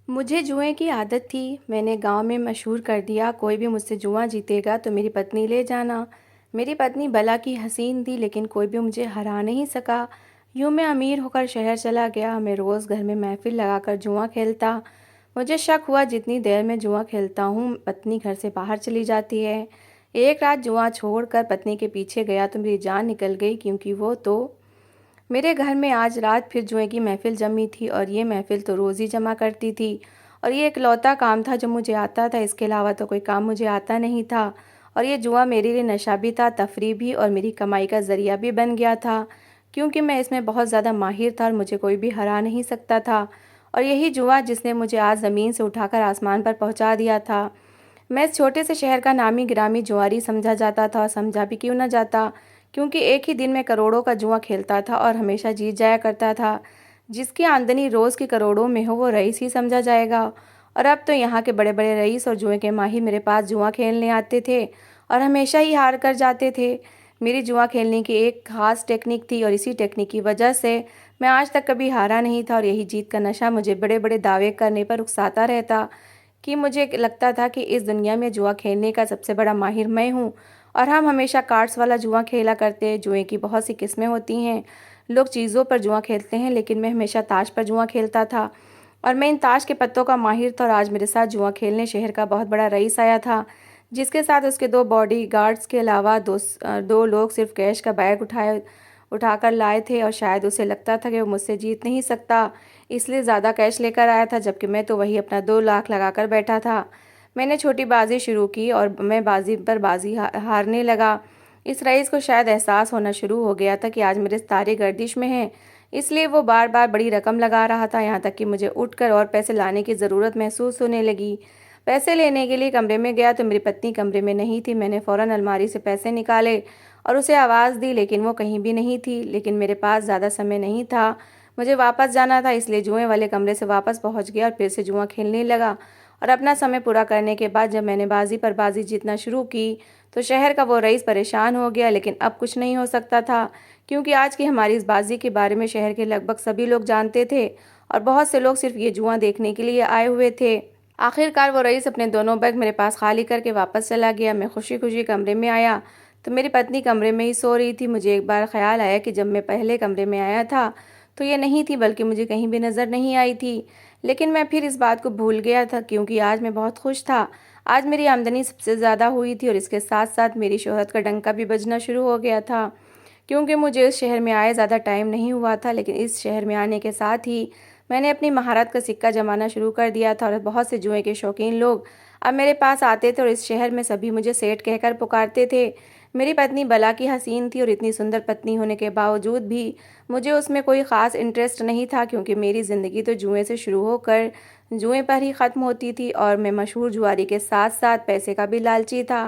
मुझे जुए की आदत थी। मैंने गांव में मशहूर कर दिया, कोई भी मुझसे जुआ जीतेगा तो मेरी पत्नी ले जाना। मेरी पत्नी भला की हसीन थी, लेकिन कोई भी मुझे हरा नहीं सका। यूं मैं अमीर होकर शहर चला गया। मैं रोज़ घर में महफिल लगाकर जुआ खेलता। मुझे शक हुआ, जितनी देर मैं जुआ खेलता हूँ पत्नी घर से बाहर चली जाती है। एक रात जुआ छोड़कर पत्नी के पीछे गया तो मेरी जान निकल गई, क्योंकि वो तो मेरे घर में आज रात फिर जुए की महफिल जमी थी। और ये महफिल तो रोज़ ही जमा करती थी, और ये इकलौता काम था जो मुझे आता था। इसके अलावा तो कोई काम मुझे आता नहीं था। और ये जुआ मेरे लिए नशा भी था, तफरीह भी, और मेरी कमाई का ज़रिया भी बन गया था, क्योंकि मैं इसमें बहुत ज़्यादा माहिर था और मुझे कोई भी हरा नहीं सकता था। और यही जुआ जिसने मुझे आज ज़मीन से उठाकर आसमान पर पहुंचा दिया था। मैं इस छोटे से शहर का नामी गिरामी जुआरी समझा जाता था, और समझा भी क्यों ना जाता, क्योंकि एक ही दिन में करोड़ों का जुआ खेलता था और हमेशा जीत जाया करता था। जिसकी आमदनी रोज़ की करोड़ों में हो वो रईस ही समझा जाएगा। और अब तो यहाँ के बड़े बड़े रईस और जुए के माहिर मेरे पास जुआ खेलने आते थे और हमेशा ही हार कर जाते थे। मेरी जुआ खेलने की एक खास टेक्निक थी, और इसी टेक्निक की वजह से मैं आज तक कभी हारा नहीं था। और यही जीत का नशा मुझे बड़े बड़े दावे करने पर उकसाता रहता, कि मुझे लगता था कि इस दुनिया में जुआ खेलने का सबसे बड़ा माहिर मैं हूँ। और हम हमेशा कार्ड्स वाला जुआ खेला करते। जुए की बहुत सी किस्में होती हैं। लोग चीज़ों पर जुआ खेलते हैं, लेकिन मैं हमेशा ताश पर जुआ खेलता था, और मैं इन ताश के पत्तों का माहिर था। और आज मेरे साथ जुआ खेलने शहर का बहुत बड़ा रईस आया था, जिसके साथ उसके दो बॉडी गार्ड्स के अलावा दो लोग सिर्फ कैश का बैग उठाकर लाए थे। और शायद उसे लगता था कि वो मुझसे जीत नहीं सकता, इसलिए ज़्यादा कैश लेकर आया था, जबकि मैं तो वही अपना 2 लाख लगाकर बैठा था। मैंने छोटी बाजी शुरू की और मैं बाजी पर बाजी हारने लगा। इस रईस को शायद एहसास होना शुरू हो गया था कि आज मेरे तारे गर्दिश में हैं, इसलिए वो बार बार बड़ी रकम लगा रहा था, यहाँ तक कि मुझे उठकर और पैसे लाने की ज़रूरत महसूस होने लगी। पैसे लेने के लिए कमरे में गया तो मेरी पत्नी कमरे में नहीं थी। मैंने फ़ौरन अलमारी से पैसे निकाले और उसे आवाज़ दी, लेकिन वो कहीं भी नहीं थी। लेकिन मेरे पास ज़्यादा समय नहीं था, मुझे वापस जाना था, इसलिए जुए वाले कमरे से वापस पहुंच गया और फिर से जुआ खेलने लगा। और अपना समय पूरा करने के बाद जब मैंने बाजी पर बाजी जीतना शुरू की तो शहर का वो रईस परेशान हो गया। लेकिन अब कुछ नहीं हो सकता था, क्योंकि आज की हमारी इस बाजी के बारे में शहर के लगभग सभी लोग जानते थे, और बहुत से लोग सिर्फ ये जुआ देखने के लिए आए हुए थे। आखिरकार वो रईस अपने दोनों बैग मेरे पास खाली करके वापस चला गया। मैं खुशी खुशी कमरे में आया तो मेरी पत्नी कमरे में ही सो रही थी। मुझे एक बार ख्याल आया कि जब मैं पहले कमरे में आया था तो ये नहीं थी, बल्कि मुझे कहीं भी नज़र नहीं आई थी। लेकिन मैं फिर इस बात को भूल गया था, क्योंकि आज मैं बहुत खुश था। आज मेरी आमदनी सबसे ज़्यादा हुई थी, और इसके साथ साथ मेरी शोहरत का डंका भी बजना शुरू हो गया था, क्योंकि मुझे इस शहर में आए ज़्यादा टाइम नहीं हुआ था। लेकिन इस शहर में आने के साथ ही मैंने अपनी महारत का सिक्का जमाना शुरू कर दिया था, और बहुत से जुए के शौकीन लोग अब मेरे पास आते थे, और इस शहर में सभी मुझे सेठ कहकर पुकारते थे। मेरी पत्नी भला की हसीन थी, और इतनी सुंदर पत्नी होने के बावजूद भी मुझे उसमें कोई ख़ास इंटरेस्ट नहीं था, क्योंकि मेरी ज़िंदगी तो जुए से शुरू होकर जुए पर ही ख़त्म होती थी, और मैं मशहूर जुआरी के साथ साथ पैसे का भी लालची था।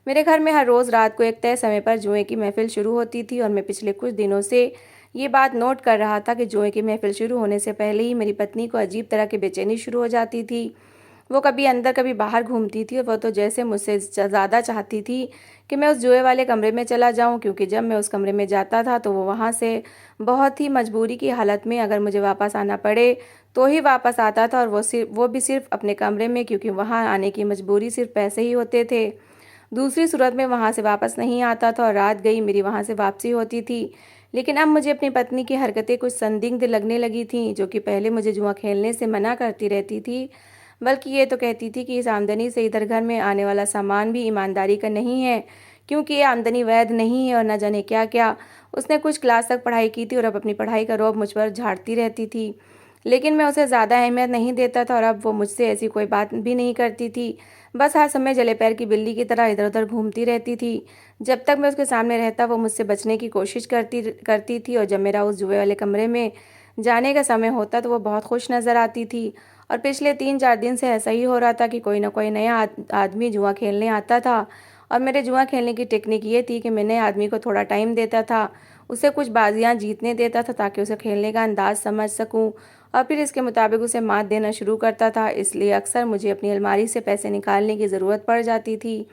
मेरे घर में हर रोज़ रात को एक तय समय पर जुए की महफिल शुरू होती थी, और मैं पिछले कुछ दिनों से ये बात नोट कर रहा था कि जुए की महफिल शुरू होने से पहले ही मेरी पत्नी को अजीब तरह की बेचैनी शुरू हो जाती थी। वो कभी अंदर कभी बाहर घूमती थी, और वो तो जैसे मुझसे ज़्यादा चाहती थी कि मैं उस जुए वाले कमरे में चला जाऊं, क्योंकि जब मैं उस कमरे में जाता था तो वो वहाँ से बहुत ही मजबूरी की हालत में, अगर मुझे वापस आना पड़े तो ही वापस आता था, और वो भी सिर्फ अपने कमरे में, क्योंकि वहाँ आने की मजबूरी सिर्फ पैसे ही होते थे। दूसरी सूरत में वहाँ से वापस नहीं आता था, और रात गई मेरी वहाँ से वापसी होती थी। लेकिन अब मुझे अपनी पत्नी की हरकतें कुछ संदिग्ध लगने लगी थीं, जो कि पहले मुझे जुआ खेलने से मना करती रहती थी, बल्कि ये तो कहती थी कि इस आमदनी से इधर घर में आने वाला सामान भी ईमानदारी का नहीं है, क्योंकि ये आमदनी वैध नहीं है, और न जाने क्या क्या। उसने कुछ क्लास तक पढ़ाई की थी, और अब अपनी पढ़ाई का रौब मुझ पर झाड़ती रहती थी। लेकिन मैं उसे ज़्यादा अहमियत नहीं देता था, और अब वो मुझसे ऐसी कोई बात भी नहीं करती थी। बस हर समय जले पैर की बिल्ली की तरह इधर उधर घूमती रहती थी। जब तक मैं उसके सामने रहता वो मुझसे बचने की कोशिश करती थी, और जब मेरा उस जुए वाले कमरे में जाने का समय होता तो वो बहुत खुश नज़र आती थी। और पिछले 3-4 दिन से ऐसा ही हो रहा था कि कोई ना कोई नया आदमी जुआ खेलने आता था। और मेरे जुआ खेलने की टेक्निक ये थी कि मैं नए आदमी को थोड़ा टाइम देता था, उसे कुछ बाजियां जीतने देता था, ताकि उसे खेलने का अंदाज समझ सकूं, और फिर इसके मुताबिक उसे मात देना शुरू करता था। इसलिए अक्सर मुझे अपनी अलमारी से पैसे निकालने की ज़रूरत पड़ जाती थी।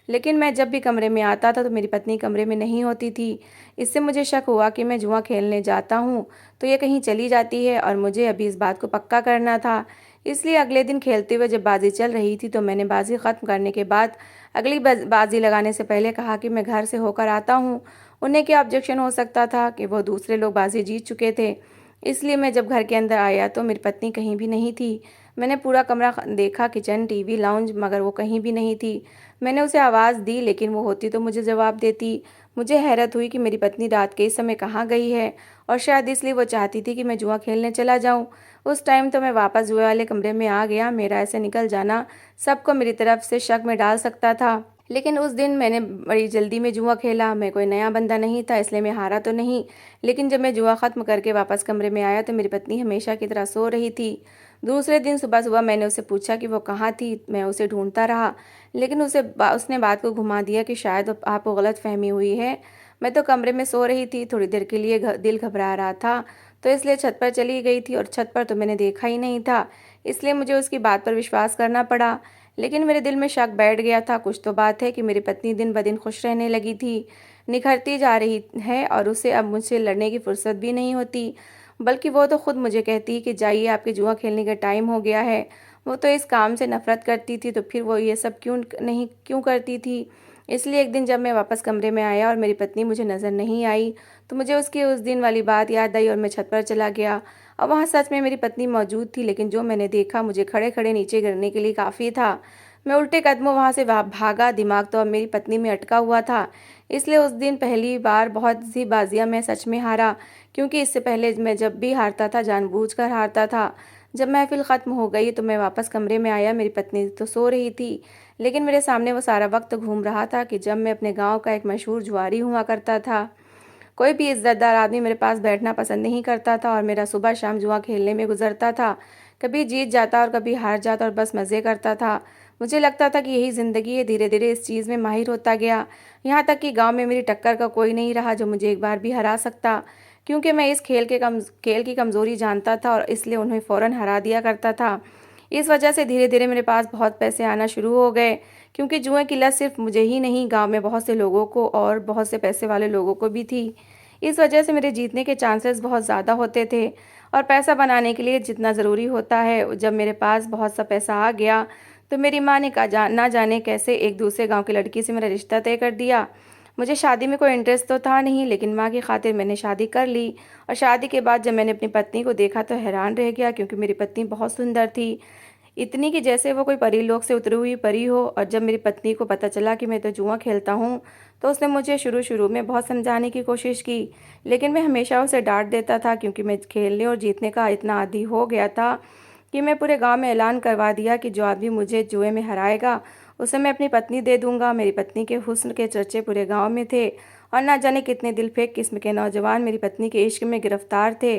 लेकिन मैं जब भी कमरे में आता था तो मेरी पत्नी कमरे में नहीं होती थी। इससे मुझे शक हुआ कि मैं जुआ खेलने जाता हूँ तो ये कहीं चली जाती है, और मुझे अभी इस बात को पक्का करना था। इसलिए अगले दिन खेलते हुए जब बाजी चल रही थी तो मैंने बाजी ख़त्म करने के बाद अगली बाजी लगाने से पहले कहा कि मैं घर से होकर आता हूँ। उन्हें क्या ऑब्जेक्शन हो सकता था कि वो दूसरे लोग बाजी जीत चुके थे। इसलिए मैं जब घर के अंदर आया तो मेरी पत्नी कहीं भी नहीं थी। मैंने पूरा कमरा देखा, किचन, टीवी, लाउंज, मगर वो कहीं भी नहीं थी। मैंने उसे आवाज़ दी लेकिन वो होती तो मुझे जवाब देती। मुझे हैरत हुई कि मेरी पत्नी रात के इस समय कहाँ गई है, और शायद इसलिए वो चाहती थी कि मैं जुआ खेलने चला जाऊँ। उस टाइम तो मैं वापस जुए वाले कमरे में आ गया। मेरा ऐसे निकल जाना सबको मेरी तरफ से शक में डाल सकता था। लेकिन उस दिन मैंने बड़ी जल्दी में जुआ खेला। मैं कोई नया बंदा नहीं था, इसलिए मैं हारा तो नहीं। लेकिन जब मैं जुआ ख़त्म करके वापस कमरे में आया तो मेरी पत्नी हमेशा की तरह सो रही थी। दूसरे दिन सुबह सुबह मैंने उससे पूछा कि वो कहाँ थी। मैं उसे ढूंढता रहा, लेकिन उसने बात को घुमा दिया कि शायद आपको गलतफहमी हुई है। मैं तो कमरे में सो रही थी। थोड़ी देर के लिए दिल घबरा रहा था, तो इसलिए छत पर चली गई थी, और छत पर तो मैंने देखा ही नहीं था, इसलिए मुझे उसकी बात पर विश्वास करना पड़ा। लेकिन मेरे दिल में शक बैठ गया था। कुछ तो बात है कि मेरी पत्नी दिन ब दिन खुश रहने लगी थी, निखरती जा रही है, और उसे अब मुझसे लड़ने की फुर्सत भी नहीं होती। बल्कि वो तो खुद मुझे कहती कि जाइए, आपके जुआ खेलने का टाइम हो गया है। वो तो इस काम से नफरत करती थी, तो फिर वो ये सब क्यों करती थी। इसलिए एक दिन जब मैं वापस कमरे में आया और मेरी पत्नी मुझे नज़र नहीं आई, तो मुझे उसकी उस दिन वाली बात याद आई और मैं छत पर चला गया। अब वहाँ सच में मेरी पत्नी मौजूद थी, लेकिन जो मैंने देखा मुझे खड़े खड़े नीचे गिरने के लिए काफ़ी था। मैं उल्टे कदमों वहाँ से भागा। दिमाग तो अब मेरी पत्नी में अटका हुआ था। इसलिए उस दिन पहली बार बहुत सी बाजियाँ मैं सच में हारा, क्योंकि इससे पहले मैं जब भी हारता था जानबूझकर हारता था। जब महफिल ख़त्म हो गई तो मैं वापस कमरे में आया। मेरी पत्नी तो सो रही थी, लेकिन मेरे सामने वो सारा वक्त घूम रहा था कि जब मैं अपने गांव का एक मशहूर जुआरी हुआ करता था। कोई भी इज्जतदार आदमी मेरे पास बैठना पसंद नहीं करता था, और मेरा सुबह शाम जुआ खेलने में गुजरता था। कभी जीत जाता और कभी हार जाता, और बस मज़े करता था। मुझे लगता था कि यही ज़िंदगी है। धीरे धीरे इस चीज़ में माहिर होता गया, यहाँ तक कि गांव में मेरी टक्कर का कोई नहीं रहा जो मुझे एक बार भी हरा सकता, क्योंकि मैं इस खेल की कमज़ोरी जानता था, और इसलिए उन्हें फ़ौरन हरा दिया करता था। इस वजह से धीरे धीरे मेरे पास बहुत पैसे आना शुरू हो गए, क्योंकि जुए की लत सिर्फ मुझे ही नहीं, गांव में बहुत से लोगों को और बहुत से पैसे वाले लोगों को भी थी। इस वजह से मेरे जीतने के चांसेस बहुत ज़्यादा होते थे, और पैसा बनाने के लिए जितना ज़रूरी होता है। जब मेरे पास बहुत सा पैसा आ गया तो मेरी माँ ने ना जाने कैसे एक दूसरे गांव की लड़की से मेरा रिश्ता तय कर दिया। मुझे शादी में कोई इंटरेस्ट तो था नहीं, लेकिन माँ की खातिर मैंने शादी कर ली। और शादी के बाद जब मैंने अपनी पत्नी को देखा तो हैरान रह गया, क्योंकि मेरी पत्नी बहुत सुंदर थी, इतनी कि जैसे वो कोई परी लोक से उतरी हुई परी हो। और जब मेरी पत्नी को पता चला कि मैं तो जुआ खेलता हूँ, तो उसने मुझे शुरू शुरू में बहुत समझाने की कोशिश की, लेकिन मैं हमेशा उसे डांट देता था, क्योंकि मैं खेलने और जीतने का इतना आदी हो गया था कि मैं पूरे गांव में ऐलान करवा दिया कि जो आदमी मुझे जुए में हराएगा उसे मैं अपनी पत्नी दे दूंगा। मेरी पत्नी के हुस्न के चर्चे पूरे गाँव में थे, और ना जाने कितने दिल फेंक किस्म के नौजवान मेरी पत्नी के इश्क में गिरफ्तार थे।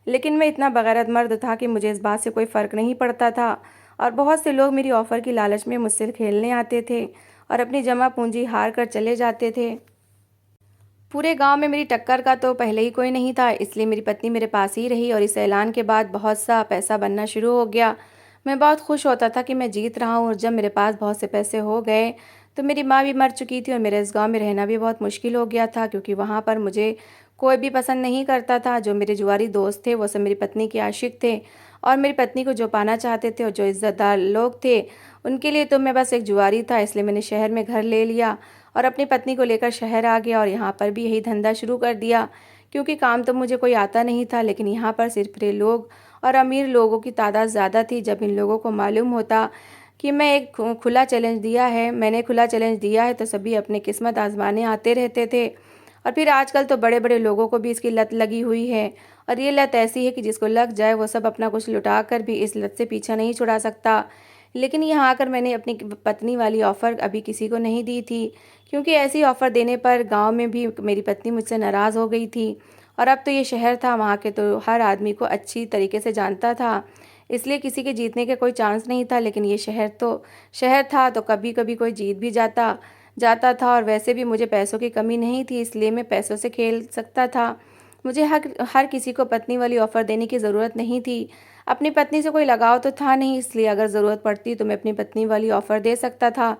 लेकिन मैं इतना बगैरत मर्द था कि मुझे इस बात से कोई फ़र्क नहीं पड़ता था, और बहुत से लोग मेरी ऑफ़र की लालच में मुझसे खेलने आते थे और अपनी जमा पूंजी हार कर चले जाते थे। पूरे गांव में मेरी टक्कर का तो पहले ही कोई नहीं था, इसलिए मेरी पत्नी मेरे पास ही रही, और इस ऐलान के बाद बहुत सा पैसा बनना शुरू हो गया। मैं बहुत खुश होता था कि मैं जीत रहा हूँ, और जब मेरे पास बहुत से पैसे हो गए तो मेरी माँ भी मर चुकी थी, और मेरे इस गांव में रहना भी बहुत मुश्किल हो गया था, क्योंकि वहाँ पर मुझे कोई भी पसंद नहीं करता था। जो मेरे जुआरी दोस्त थे वो सब मेरी पत्नी के आशिक थे, और मेरी पत्नी को जो पाना चाहते थे और जो इज़्ज़तदार लोग थे उनके लिए तो मैं बस एक जुआरी था। इसलिए मैंने शहर में घर ले लिया और अपनी पत्नी को लेकर शहर आ गया, और यहाँ पर भी यही धंधा शुरू कर दिया, क्योंकि काम तो मुझे कोई आता नहीं था। लेकिन यहाँ पर सिर्फ रे लोग और अमीर लोगों की तादाद ज़्यादा थी। जब इन लोगों को मालूम होता कि मैंने खुला चैलेंज दिया है, तो सभी अपनी किस्मत आजमाने आते रहते थे। और फिर आजकल तो बड़े बड़े लोगों को भी इसकी लत लगी हुई है, और ये लत ऐसी है कि जिसको लग जाए वो सब अपना कुछ लुटा कर भी इस लत से पीछा नहीं छुड़ा सकता। लेकिन यहाँ आकर मैंने अपनी पत्नी वाली ऑफ़र अभी किसी को नहीं दी थी, क्योंकि ऐसी ऑफ़र देने पर गांव में भी मेरी पत्नी मुझसे नाराज़ हो गई थी। और अब तो ये शहर था, वहाँ के तो हर आदमी को अच्छी तरीके से जानता था, इसलिए किसी के जीतने का कोई चांस नहीं था। लेकिन ये शहर था, तो कभी कभी कोई जीत भी जाता जाता था, और वैसे भी मुझे पैसों की कमी नहीं थी, इसलिए मैं पैसों से खेल सकता था। मुझे हर किसी को पत्नी वाली ऑफ़र देने की ज़रूरत नहीं थी। अपनी पत्नी से कोई लगाव तो था नहीं, इसलिए अगर ज़रूरत पड़ती तो मैं अपनी पत्नी वाली ऑफ़र दे सकता था।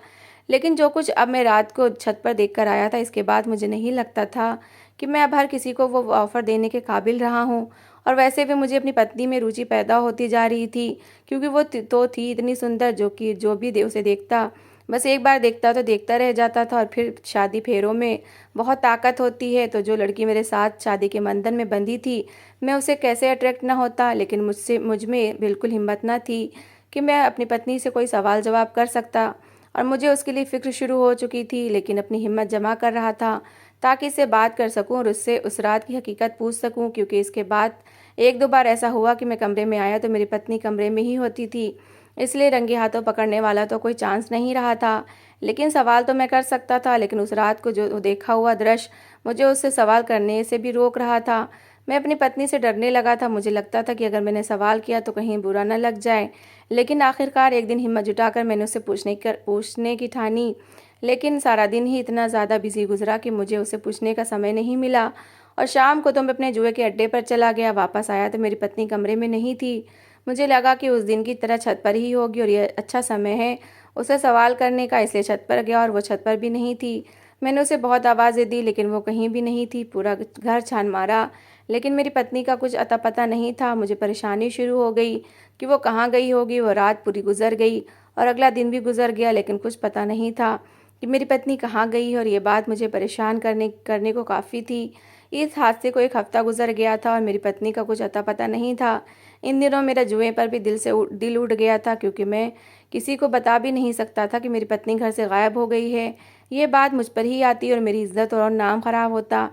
लेकिन जो कुछ अब मैं रात को छत पर देख कर आया था, इसके बाद मुझे नहीं लगता था कि मैं अब हर किसी को वो ऑफ़र देने के काबिल रहा हूँ। और वैसे भी मुझे अपनी पत्नी में रुचि पैदा होती जा रही थी, क्योंकि वो तो थी इतनी सुंदर जो भी उसे देखता, बस एक बार देखता तो देखता रह जाता था। और फिर शादी फेरों में बहुत ताकत होती है, तो जो लड़की मेरे साथ शादी के बंधन में बंधी थी, मैं उसे कैसे अट्रैक्ट ना होता। लेकिन मुझ में बिल्कुल हिम्मत ना थी कि मैं अपनी पत्नी से कोई सवाल जवाब कर सकता, और मुझे उसके लिए फ़िक्र शुरू हो चुकी थी। लेकिन अपनी हिम्मत जमा कर रहा था ताकि इससे बात कर सकूं और उससे उस रात की हकीकत पूछ सकूं, क्योंकि इसके बाद एक दो बार ऐसा हुआ कि मैं कमरे में आया तो मेरी पत्नी कमरे में ही होती थी। इसलिए रंगे हाथों पकड़ने वाला तो कोई चांस नहीं रहा था। लेकिन सवाल तो मैं कर सकता था, लेकिन उस रात को जो देखा हुआ दृश्य मुझे उससे सवाल करने से भी रोक रहा था। मैं अपनी पत्नी से डरने लगा था। मुझे लगता था कि अगर मैंने सवाल किया तो कहीं बुरा न लग जाए। लेकिन आखिरकार एक दिन हिम्मत जुटाकर मैंने उससे पूछने की ठानी। लेकिन सारा दिन ही इतना ज़्यादा बिजी गुजरा कि मुझे उसे पूछने का समय नहीं मिला। और शाम को तो मैं अपने जुए के अड्डे पर चला गया। वापस आया तो मेरी पत्नी कमरे में नहीं थी। मुझे लगा कि उस दिन की तरह छत पर ही होगी और यह अच्छा समय है उसे सवाल करने का, इसलिए छत पर गया और वो छत पर भी नहीं थी। मैंने उसे बहुत आवाज़ें दी, लेकिन वो कहीं भी नहीं थी। पूरा घर छान मारा, लेकिन मेरी पत्नी का कुछ अता पता नहीं था। मुझे परेशानी शुरू हो गई कि वो कहाँ गई होगी। वो रात पूरी गुजर गई और अगला दिन भी गुजर गया, लेकिन कुछ पता नहीं था कि मेरी पत्नी कहाँ गई है, और ये बात मुझे परेशान करने को काफ़ी थी। इस हादसे को एक हफ्ता गुजर गया था और मेरी पत्नी का कुछ अता पता नहीं था। इन दिनों मेरा जुए पर भी दिल उठ गया था, क्योंकि मैं किसी को बता भी नहीं सकता था कि मेरी पत्नी घर से गायब हो गई है। ये बात मुझ पर ही आती और मेरी इज्जत और नाम खराब होता।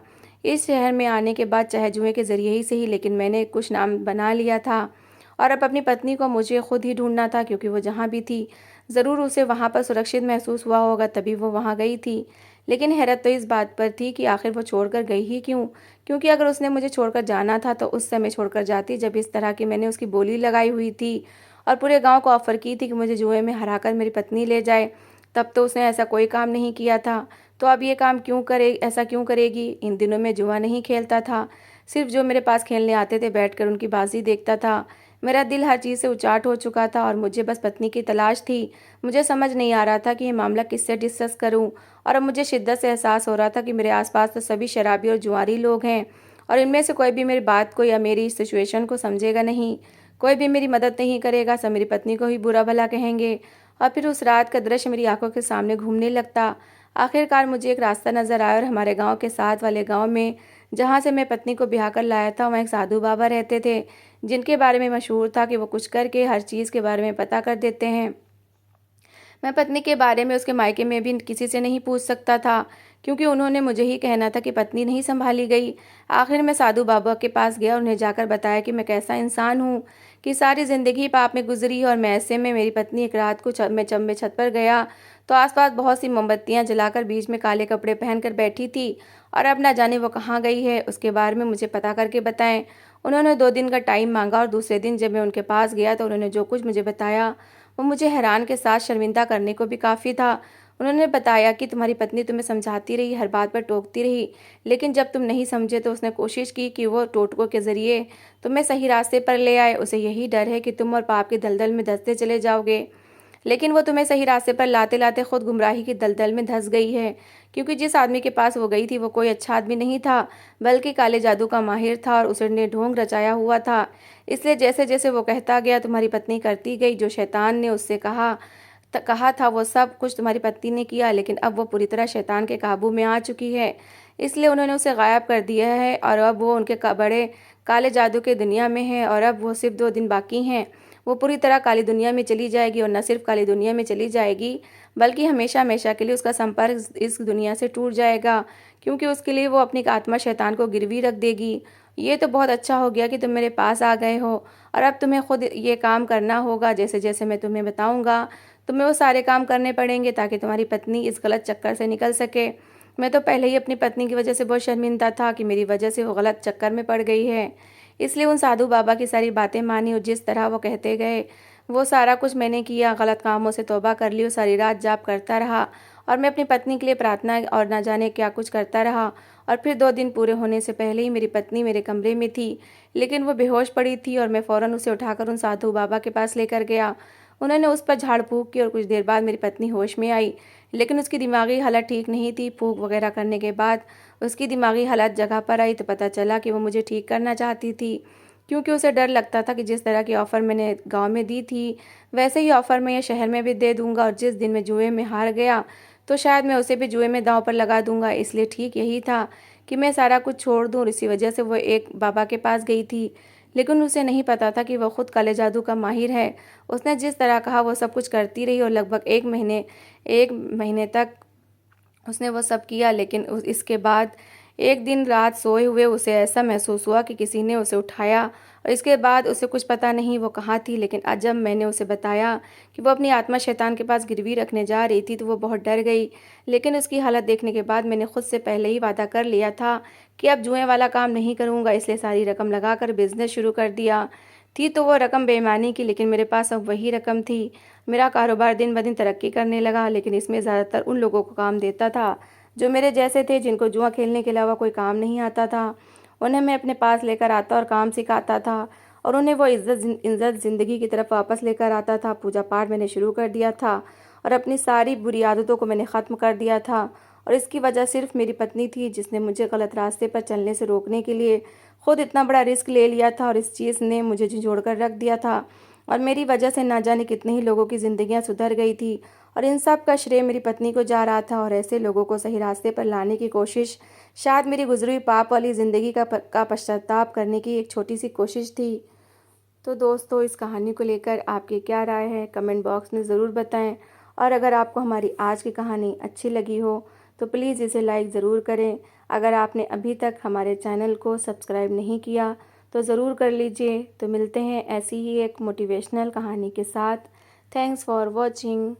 इस शहर में आने के बाद चाहे जुए के ज़रिए ही सही, लेकिन मैंने कुछ नाम बना लिया था। और अब अपनी पत्नी को मुझे खुद ही ढूंढना था, क्योंकि वो जहाँ भी थी ज़रूर उसे वहाँ पर सुरक्षित महसूस हुआ होगा, तभी वो वहाँ गई थी। लेकिन हैरत तो इस बात पर थी कि आखिर वो छोड़कर गई ही क्यों, क्योंकि अगर उसने मुझे छोड़कर जाना था तो उस समय छोड़कर जाती, जब इस तरह की मैंने उसकी बोली लगाई हुई थी और पूरे गांव को ऑफर की थी कि मुझे जुए में हराकर मेरी पत्नी ले जाए। तब तो उसने ऐसा कोई काम नहीं किया था, तो अब ये काम ऐसा क्यों करेगी। इन दिनों में जुआ नहीं खेलता था, सिर्फ जो मेरे पास खेलने आते थे बैठकर उनकी बाजी देखता था। मेरा दिल हर चीज़ से उचाट हो चुका था और मुझे बस पत्नी की तलाश थी। मुझे समझ नहीं आ रहा था कि ये मामला किससे डिस्कस करूं, और अब मुझे शिद्दत से एहसास हो रहा था कि मेरे आसपास तो सभी शराबी और जुआरी लोग हैं, और इनमें से कोई भी मेरी बात को या मेरी सिचुएशन को समझेगा नहीं। कोई भी मेरी मदद नहीं करेगा, सब मेरी पत्नी को ही बुरा भला कहेंगे। और फिर उस रात का दृश्य मेरी आंखों के सामने घूमने लगता। आखिरकार मुझे एक रास्ता नज़र आया और हमारे गांव के साथ वाले गांव में, जहां से मैं पत्नी को ब्याह कर लाया था, वहाँ एक साधु बाबा रहते थे, जिनके बारे में मशहूर था कि वो कुछ करके हर चीज़ के बारे में पता कर देते हैं। मैं पत्नी के बारे में उसके मायके में भी किसी से नहीं पूछ सकता था, क्योंकि उन्होंने मुझे ही कहना था कि पत्नी नहीं संभाली गई। आखिर मैं साधु बाबा के पास गया और उन्हें जाकर बताया कि मैं कैसा इंसान हूँ, कि सारी ज़िंदगी पाप में गुजरी और मैं ऐसे में मेरी पत्नी एक रात को मैं छत पर गया तो आसपास बहुत सी मोमबत्तियाँ जलाकर बीच में काले कपड़े पहनकर बैठी थी, और अब ना जाने वो कहाँ गई है, उसके बारे में मुझे पता करके बताएं। उन्होंने 2 दिन का टाइम मांगा और दूसरे दिन जब मैं उनके पास गया तो उन्होंने जो कुछ मुझे बताया वो मुझे हैरान के साथ शर्मिंदा करने को भी काफ़ी था। उन्होंने बताया कि तुम्हारी पत्नी तुम्हें समझाती रही, हर बात पर टोकती रही, लेकिन जब तुम नहीं समझे तो उसने कोशिश की कि वो टोटकों के ज़रिए तुम्हें सही रास्ते पर ले आए। उसे यही डर है कि तुम और पाप के दलदल में धंसते चले जाओगे, लेकिन वो तुम्हें सही रास्ते पर लाते लाते खुद गुमराही की दलदल में धंस गई है, क्योंकि जिस आदमी के पास वो गई थी वो कोई अच्छा आदमी नहीं था, बल्कि काले जादू का माहिर था और उसने ढोंग रचाया हुआ था। इसलिए जैसे जैसे वो कहता गया तुम्हारी पत्नी करती गई। जो शैतान ने उससे कहा था वो सब कुछ तुम्हारी पत्नी ने किया, लेकिन अब वो पूरी तरह शैतान के काबू में आ चुकी है। इसलिए उन्होंने उसे गायब कर दिया है और अब वो उनके बड़े काले जादू के दुनिया में है, और अब वो सिर्फ 2 दिन बाकी हैं। वो पूरी तरह काली दुनिया में चली जाएगी, और न सिर्फ काली दुनिया में चली जाएगी बल्कि हमेशा हमेशा के लिए उसका संपर्क इस दुनिया से टूट जाएगा, क्योंकि उसके लिए वो अपनी आत्मा शैतान को गिरवी रख देगी। ये तो बहुत अच्छा हो गया कि तुम मेरे पास आ गए हो, और अब तुम्हें खुद ये काम करना होगा। जैसे जैसे मैं तुम्हें बताऊंगा तुम्हें वो सारे काम करने पड़ेंगे ताकि तुम्हारी पत्नी इस गलत चक्कर से निकल सके। मैं तो पहले ही अपनी पत्नी की वजह से बहुत शर्मिंदा था कि मेरी वजह से वो गलत चक्कर में पड़ गई है। इसलिए उन साधु बाबा की सारी बातें मानी और जिस तरह वो कहते गए वो सारा कुछ मैंने किया। गलत कामों से तौबा कर ली और सारी रात जाप करता रहा, और मैं अपनी पत्नी के लिए प्रार्थना और ना जाने क्या कुछ करता रहा। और फिर 2 दिन पूरे होने से पहले ही मेरी पत्नी मेरे कमरे में थी, लेकिन वो बेहोश पड़ी थी, और मैं फ़ौरन उसे उठाकर उन साधु बाबा के पास लेकर गया। उन्होंने उस पर झाड़ फूँक की और कुछ देर बाद मेरी पत्नी होश में आई, लेकिन उसकी दिमागी हालत ठीक नहीं थी। फूँक वगैरह करने के बाद उसकी दिमागी हालत जगह पर आई तो पता चला कि वो मुझे ठीक करना चाहती थी। क्योंकि उसे डर लगता था कि जिस तरह की ऑफ़र मैंने गांव में दी थी वैसे ही ऑफ़र मैं ये शहर में भी दे दूंगा, और जिस दिन मैं जुए में हार गया तो शायद मैं उसे भी जुए में दांव पर लगा दूंगा। इसलिए ठीक यही था कि मैं सारा कुछ छोड़ दूं, और इसी वजह से वो एक बाबा के पास गई थी। लेकिन उसे नहीं पता था कि वह खुद काले जादू का माहिर है। उसने जिस तरह कहा वो सब कुछ करती रही, और लगभग एक महीने तक उसने वो सब किया। लेकिन इसके बाद एक दिन रात सोए हुए उसे ऐसा महसूस हुआ कि किसी ने उसे उठाया, और इसके बाद उसे कुछ पता नहीं वो कहाँ थी। लेकिन आज जब मैंने उसे बताया कि वो अपनी आत्मा शैतान के पास गिरवी रखने जा रही थी तो वो बहुत डर गई। लेकिन उसकी हालत देखने के बाद मैंने खुद से पहले ही वादा कर लिया था कि अब जुए वाला काम नहीं करूँगा, इसलिए सारी रकम लगाकर बिजनेस शुरू कर दिया। थी तो वो रकम बेईमानी की, लेकिन मेरे पास अब वही रकम थी। मेरा कारोबार दिन ब दिन तरक्की करने लगा, लेकिन इसमें ज़्यादातर उन लोगों को काम देता था जो मेरे जैसे थे, जिनको जुआ खेलने के अलावा कोई काम नहीं आता था। उन्हें मैं अपने पास लेकर आता और काम सिखाता था, और उन्हें वो इज्जत ज़िंदगी की तरफ वापस लेकर आता था। पूजा पाठ मैंने शुरू कर दिया था, और अपनी सारी बुरी आदतों को मैंने ख़त्म कर दिया था। और इसकी वजह सिर्फ मेरी पत्नी थी, जिसने मुझे गलत रास्ते पर चलने से रोकने के लिए खुद इतना बड़ा रिस्क ले लिया था, और इस चीज़ ने मुझे झिझोड़ कर रख दिया था। और मेरी वजह से ना जाने कितने ही लोगों की ज़िंदगियां सुधर गई थी, और इन सब का श्रेय मेरी पत्नी को जा रहा था। और ऐसे लोगों को सही रास्ते पर लाने की कोशिश शायद मेरी गुजरी हुई पाप वाली ज़िंदगी का पश्चाताप करने की एक छोटी सी कोशिश थी। तो दोस्तों, इस कहानी को लेकर आपकी क्या राय है कमेंट बॉक्स में ज़रूर बताएं। और अगर आपको हमारी आज की कहानी अच्छी लगी हो तो प्लीज़ इसे लाइक ज़रूर करें। अगर आपने अभी तक हमारे चैनल को सब्सक्राइब नहीं किया तो ज़रूर कर लीजिए। तो मिलते हैं ऐसी ही एक मोटिवेशनल कहानी के साथ। Thanks for watching.